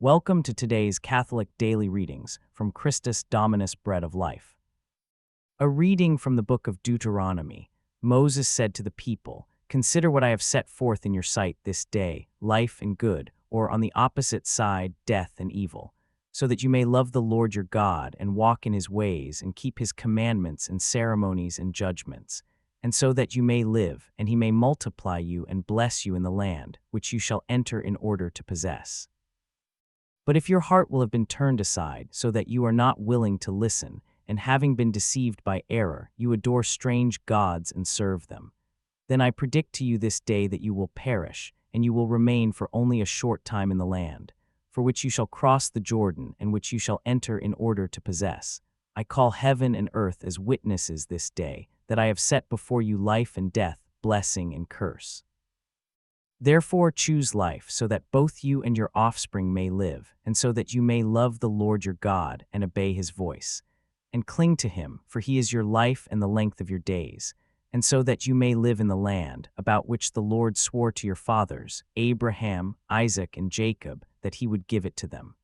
Welcome to today's Catholic Daily Readings from Christus Dominus Bread of Life. A reading from the book of Deuteronomy. Moses said to the people, "Consider what I have set forth in your sight this day, life and good, or on the opposite side, death and evil, so that you may love the Lord your God and walk in his ways and keep his commandments and ceremonies and judgments, and so that you may live, and he may multiply you and bless you in the land, which you shall enter in order to possess. But if your heart will have been turned aside, so that you are not willing to listen, and having been deceived by error, you adore strange gods and serve them, then I predict to you this day that you will perish, and you will remain for only a short time in the land, for which you shall cross the Jordan, and which you shall enter in order to possess. I call heaven and earth as witnesses this day, that I have set before you life and death, blessing and curse. Therefore choose life, so that both you and your offspring may live, and so that you may love the Lord your God and obey his voice, and cling to him, for he is your life and the length of your days, and so that you may live in the land, about which the Lord swore to your fathers, Abraham, Isaac, and Jacob, that he would give it to them."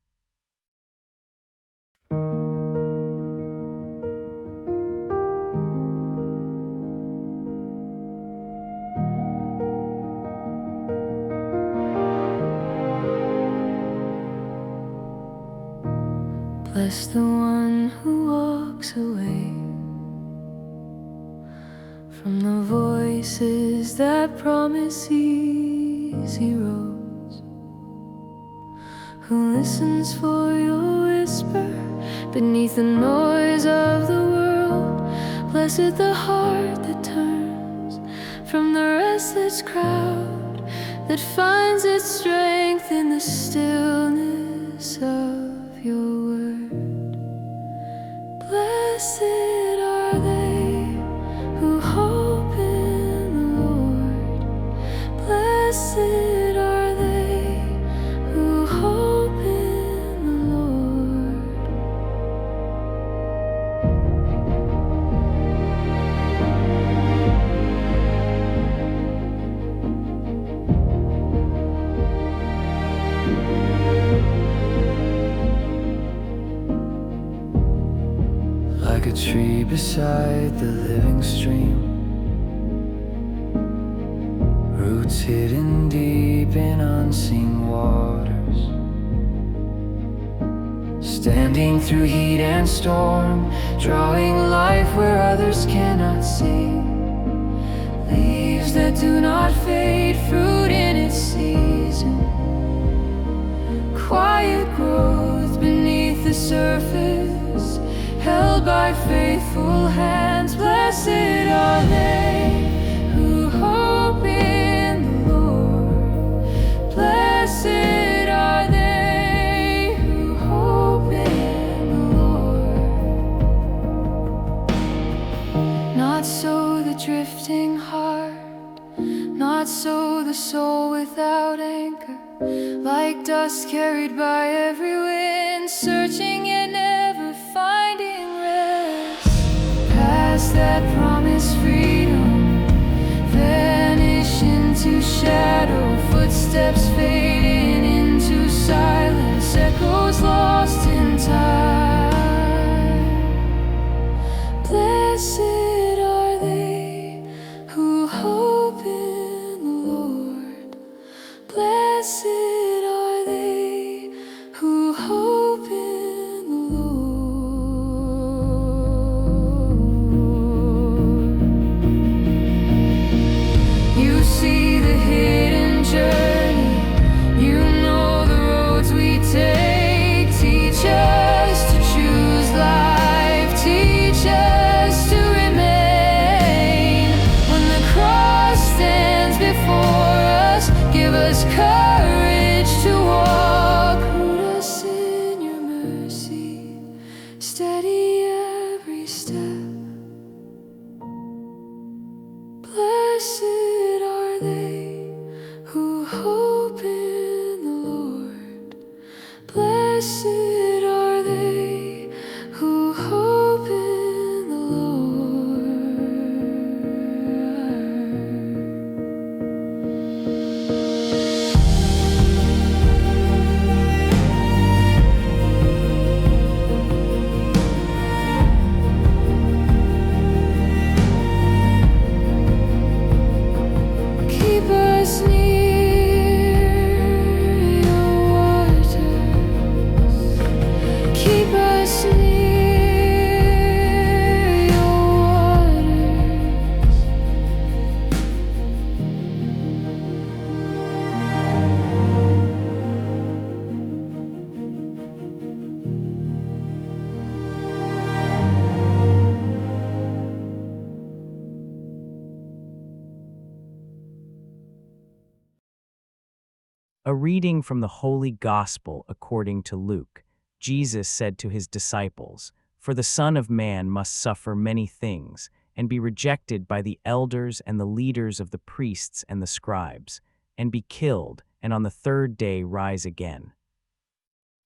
Bless the one who walks away from the voices that promise easy roads, who listens for your whisper beneath the noise of the world. Blessed the heart that turns from the restless crowd, that finds its strength in the stillness of your word. Blessed are they who hope in the Lord. Blessed are they who hope in the Lord. Like a tree beside the living stream, roots hidden deep in unseen waters, standing through heat and storm, drawing life where others cannot see. Leaves that do not fade, fruit in its season, quiet growth beneath the surface, held by faithful hands. Blessed are they who hope in the Lord. Blessed are they who hope in the Lord. Not so the drifting heart, not so the soul without anchor, like dust carried by every wind, searching yet never finding rest. Past that promised freedom, vanish into shadow, footsteps fading into silence, echoes lost in time. Blessed are they who hope in the Lord. Blessed are they who hope in the Lord. You see the hidden journey, you know the roads we take. Teach us to choose life, teach us to remember A reading from the Holy Gospel according to Luke. Jesus said to his disciples, "For the Son of Man must suffer many things, and be rejected by the elders and the leaders of the priests and the scribes, and be killed, and on the third day rise again."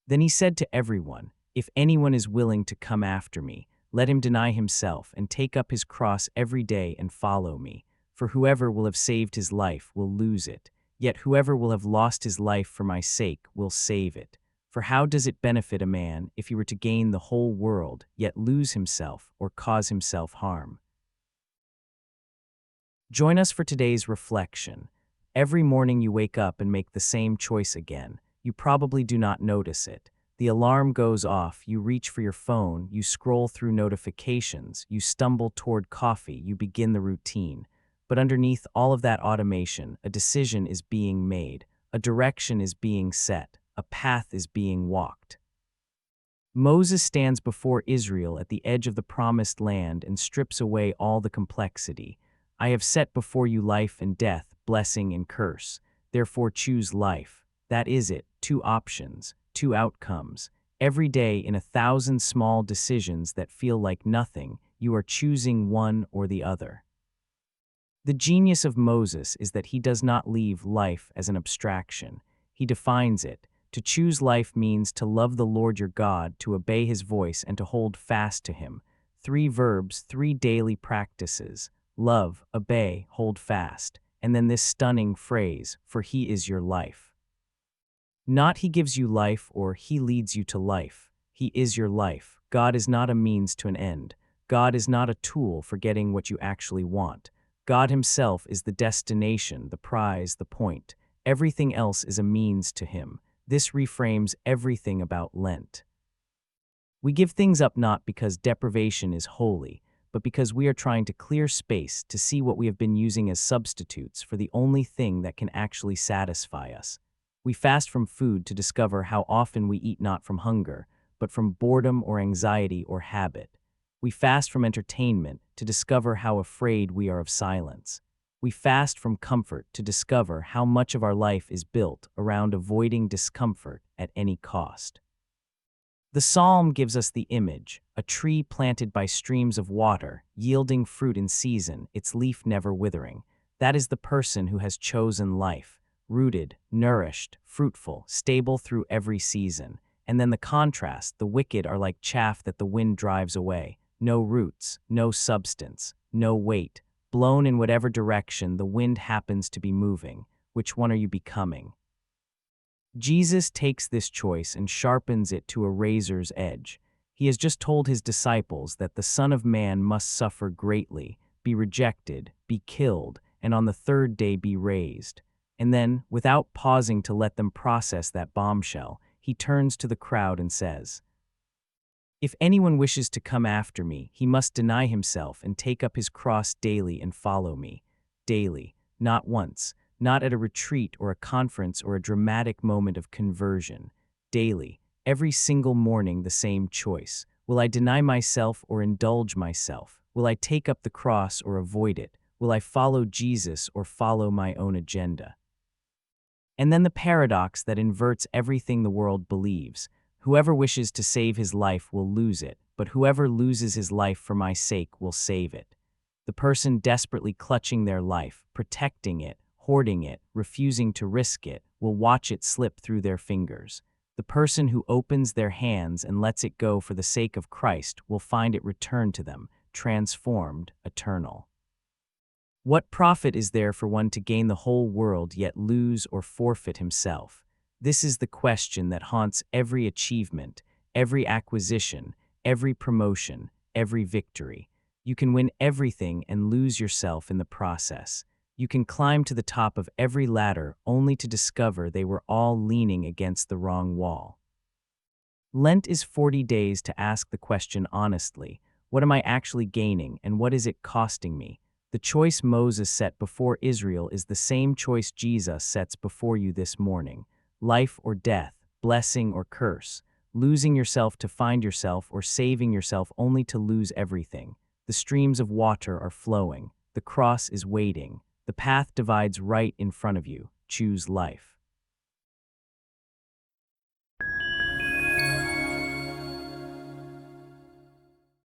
Then he said to everyone, "If anyone is willing to come after me, let him deny himself and take up his cross every day and follow me. For whoever will have saved his life will lose it. Yet whoever will have lost his life for my sake will save it. For how does it benefit a man if he were to gain the whole world, yet lose himself or cause himself harm?" Join us for today's reflection. Every morning you wake up and make the same choice again. You probably do not notice it. The alarm goes off, you reach for your phone, you scroll through notifications, you stumble toward coffee, you begin the routine. But underneath all of that automation, a decision is being made, a direction is being set, a path is being walked. Moses stands before Israel at the edge of the promised land and strips away all the complexity. "I have set before you life and death, blessing and curse. Therefore choose life." That is it, 2 options, 2 outcomes. Every day in 1,000 small decisions that feel like nothing, you are choosing one or the other. The genius of Moses is that he does not leave life as an abstraction. He defines it. To choose life means to love the Lord your God, to obey his voice, and to hold fast to him. 3 verbs, 3 daily practices. Love, obey, hold fast. And then this stunning phrase, "For he is your life." Not he gives you life or he leads you to life. He is your life. God is not a means to an end. God is not a tool for getting what you actually want. God himself is the destination, the prize, the point. Everything else is a means to him. This reframes everything about Lent. We give things up not because deprivation is holy, but because we are trying to clear space to see what we have been using as substitutes for the only thing that can actually satisfy us. We fast from food to discover how often we eat not from hunger, but from boredom or anxiety or habit. We fast from entertainment to discover how afraid we are of silence. We fast from comfort to discover how much of our life is built around avoiding discomfort at any cost. The psalm gives us the image, a tree planted by streams of water, yielding fruit in season, its leaf never withering. That is the person who has chosen life, rooted, nourished, fruitful, stable through every season. And then the contrast, the wicked are like chaff that the wind drives away. No roots, no substance, no weight, blown in whatever direction the wind happens to be moving. Which one are you becoming? Jesus takes this choice and sharpens it to a razor's edge. He has just told his disciples that the Son of Man must suffer greatly, be rejected, be killed, and on the third day be raised. And then, without pausing to let them process that bombshell, he turns to the crowd and says, "If anyone wishes to come after me, he must deny himself and take up his cross daily and follow me." Daily, not once, not at a retreat or a conference or a dramatic moment of conversion. Daily, every single morning the same choice. Will I deny myself or indulge myself? Will I take up the cross or avoid it? Will I follow Jesus or follow my own agenda? And then the paradox that inverts everything the world believes. Whoever wishes to save his life will lose it, but whoever loses his life for my sake will save it. The person desperately clutching their life, protecting it, hoarding it, refusing to risk it, will watch it slip through their fingers. The person who opens their hands and lets it go for the sake of Christ will find it return to them, transformed, eternal. What profit is there for one to gain the whole world yet lose or forfeit himself? This is the question that haunts every achievement, every acquisition, every promotion, every victory. You can win everything and lose yourself in the process. You can climb to the top of every ladder only to discover they were all leaning against the wrong wall. Lent is 40 days to ask the question honestly, what am I actually gaining and what is it costing me? The choice Moses set before Israel is the same choice Jesus sets before you this morning. Life or death, blessing or curse, losing yourself to find yourself or saving yourself only to lose everything. The streams of water are flowing. The cross is waiting. The path divides right in front of you. Choose life.